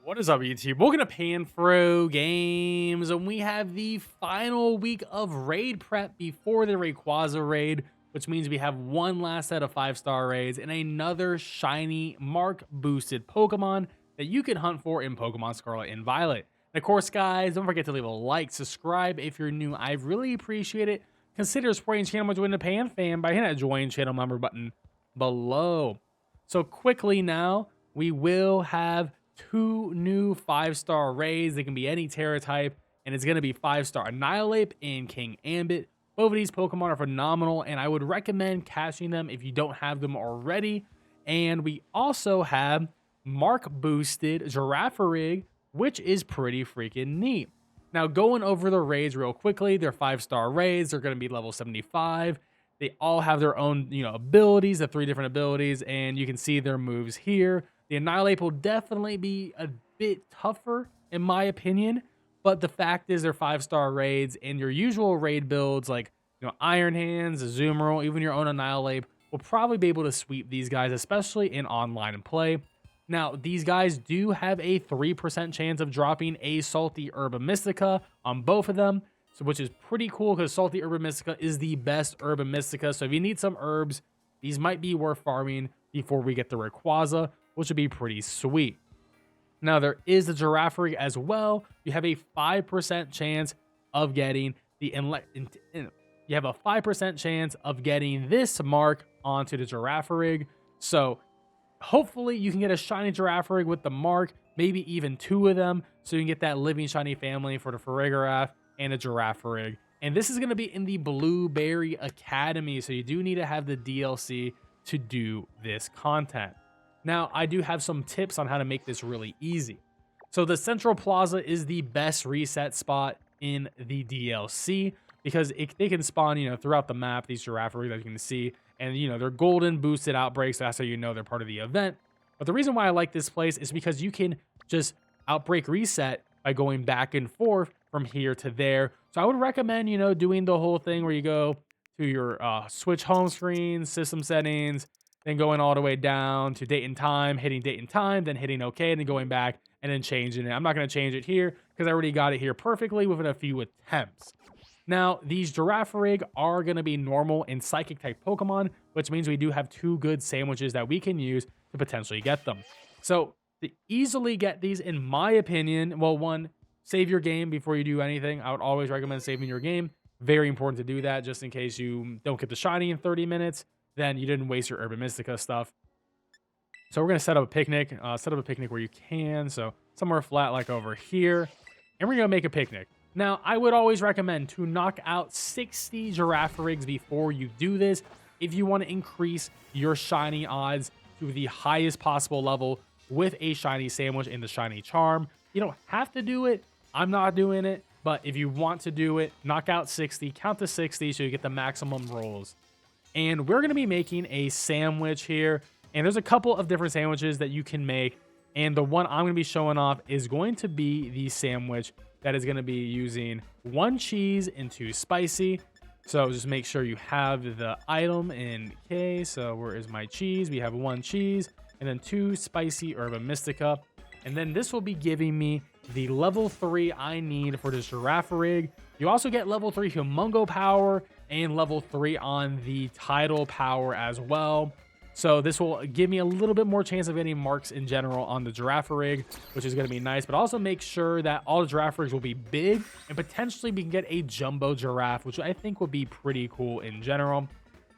What is up, YouTube? Welcome to PanFro Games, and we have the final week of raid prep before the Rayquaza raid, which means we have one last set of 5-star raids and another shiny mark boosted Pokemon that you can hunt for in Pokemon Scarlet and Violet. And of course, guys, don't forget to leave a like, subscribe if you're new. I really appreciate it. Consider supporting the channel by joining the Pan Fam by hitting that join channel member button below. So quickly now, we will have two new 5-star raids. They can be any Terra type, and it's going to be 5-star Annihilate and King Ambit. Both of these Pokemon are phenomenal, and I would recommend catching them if you don't have them already. And we also have Mark boosted Girafarig, which is pretty freaking neat. Now, going over the raids real quickly, they're 5-star raids. They're going to be level 75. They all have their own, abilities, the 3 different abilities, and you can see their moves here. The Annihilate will definitely be a bit tougher, in my opinion, but the fact is they're 5-star raids, and your usual raid builds like Iron Hands, Azumarill, even your own Annihilate will probably be able to sweep these guys, especially in online play. Now, these guys do have a 3% chance of dropping a Salty Herba Mystica on both of them, so which is pretty cool because Salty Herba Mystica is the best Herba Mystica. So if you need some herbs, these might be worth farming before we get the Rayquaza, which would be pretty sweet. Now, there is the Girafarig as well. You have a 5% chance of getting the you have a 5% chance of getting this mark onto the Girafarig. So hopefully you can get a shiny Girafarig with the mark, maybe even 2 of them, so you can get that living shiny family for the Farigiraf and a Girafarig. And this is going to be in the Blueberry Academy, so you do need to have the DLC to do this content. Now, I do have some tips on how to make this really easy. So the Central Plaza is the best reset spot in the DLC because they can spawn, throughout the map, these Girafarig that you can see. And, they're golden boosted outbreaks, so that's how you know they're part of the event. But the reason why I like this place is because you can just outbreak reset by going back and forth from here to there. So I would recommend, doing the whole thing where you go to your switch home screen, system settings, then going all the way down to date and time, hitting date and time, then hitting OK, and then going back and then changing it. I'm not going to change it here because I already got it here perfectly within a few attempts. Now, these Girafarig are going to be normal and psychic type Pokemon, which means we do have 2 good sandwiches that we can use to potentially get them. So to easily get these, in my opinion, well, one, save your game before you do anything. I would always recommend saving your game. Very important to do that just in case you don't get the shiny in 30 minutes. Then you didn't waste your Herba Mystica stuff. So we're going to set up a picnic. Set up a picnic where you can. So somewhere flat like over here. And we're going to make a picnic. Now, I would always recommend to knock out 60 Girafarigs before you do this if you want to increase your shiny odds to the highest possible level with a shiny sandwich and the shiny charm. You don't have to do it. I'm not doing it. But if you want to do it, knock out 60, count to 60 so you get the maximum rolls. And we're going to be making a sandwich here. And there's a couple of different sandwiches that you can make. And the one I'm going to be showing off is going to be the sandwich that is going to be using 1 cheese and 2 spicy. So just make sure you have the item in K. So where is my cheese? We have 1 cheese and then 2 spicy Herba Mystica. And then this will be giving me the level 3 I need for this Girafarig. You also get level 3 Humongo power and level 3 on the Tidal power as well. So this will give me a little bit more chance of getting marks in general on the Girafarig, which is going to be nice. But also make sure that all the Girafarigs will be big, and potentially we can get a Jumbo Giraffe, which I think would be pretty cool in general.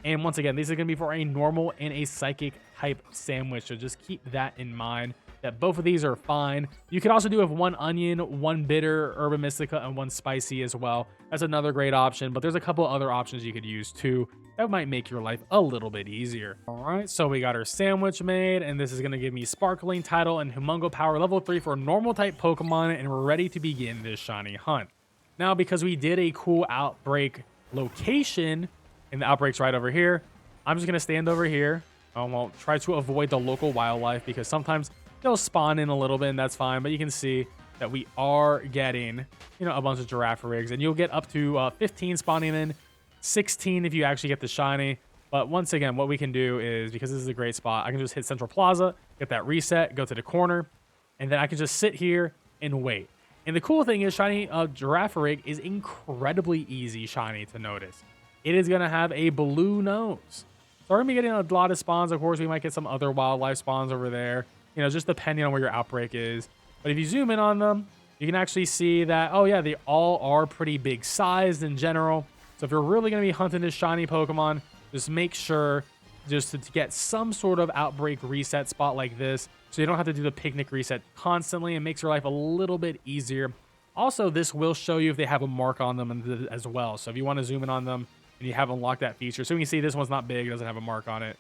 And once again, these are going to be for a normal and a psychic type sandwich, so just keep that in mind, that both of these are fine. You could also do with 1 onion, 1 bitter Herba Mystica, and 1 spicy as well. That's another great option, but there's a couple other options you could use too. That might make your life a little bit easier. All right, so we got our sandwich made, and this is going to give me Sparkling, Tidal, and Humongo Power level 3 for normal type Pokemon, and we're ready to begin this shiny hunt. Now, because we did a cool outbreak location, and the outbreak's right over here, I'm just going to stand over here. I won't try to avoid the local wildlife because sometimes they'll spawn in a little bit, and that's fine. But you can see that we are getting, a bunch of Girafarigs, and you'll get up to 15 spawning in, 16 if you actually get the shiny. But once again, what we can do is, because this is a great spot, I can just hit Central Plaza, get that reset, go to the corner, and then I can just sit here and wait. And the cool thing is shiny Girafarig is incredibly easy shiny to notice. It is going to have a blue nose. So we're going to be getting a lot of spawns. Of course, we might get some other wildlife spawns over there, you know, just depending on where your outbreak is. But if you zoom in on them, you can actually see that, oh yeah, they all are pretty big sized in general. So if you're really going to be hunting this shiny Pokemon, just make sure just to get some sort of outbreak reset spot like this, so you don't have to do the picnic reset constantly. It makes your life a little bit easier. Also, this will show you if they have a mark on them as well. So if you want to zoom in on them and you have unlocked that feature, so you can see this one's not big, it doesn't have a mark on it.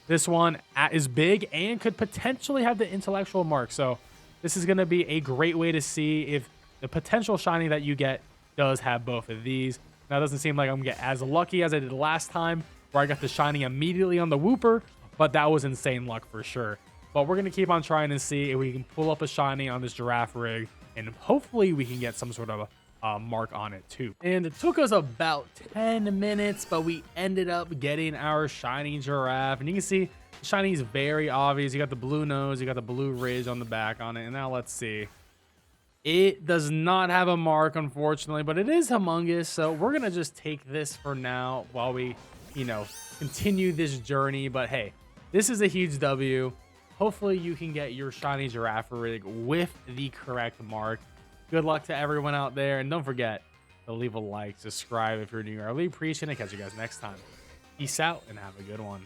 This one is big and could potentially have the intellectual mark. So this is going to be a great way to see if the potential shiny that you get does have both of these. Now, it doesn't seem like I'm going to get as lucky as I did last time, where I got the shiny immediately on the Wooper, but that was insane luck for sure. But we're going to keep on trying to see if we can pull up a shiny on this Girafarig, and hopefully we can get some sort of a mark on it too. And it took us about 10 minutes, but we ended up getting our shiny giraffe. And you can see the shiny is very obvious. You got the blue nose, you got the blue ridge on the back on it. And now let's see. It does not have a mark, unfortunately, but it is humongous. So we're going to just take this for now while we, you know, continue this journey. But hey, this is a huge W. Hopefully you can get your shiny Girafarig with the correct mark. Good luck to everyone out there. And don't forget to leave a like, subscribe if you're new. I really appreciate it. Catch you guys next time. Peace out and have a good one.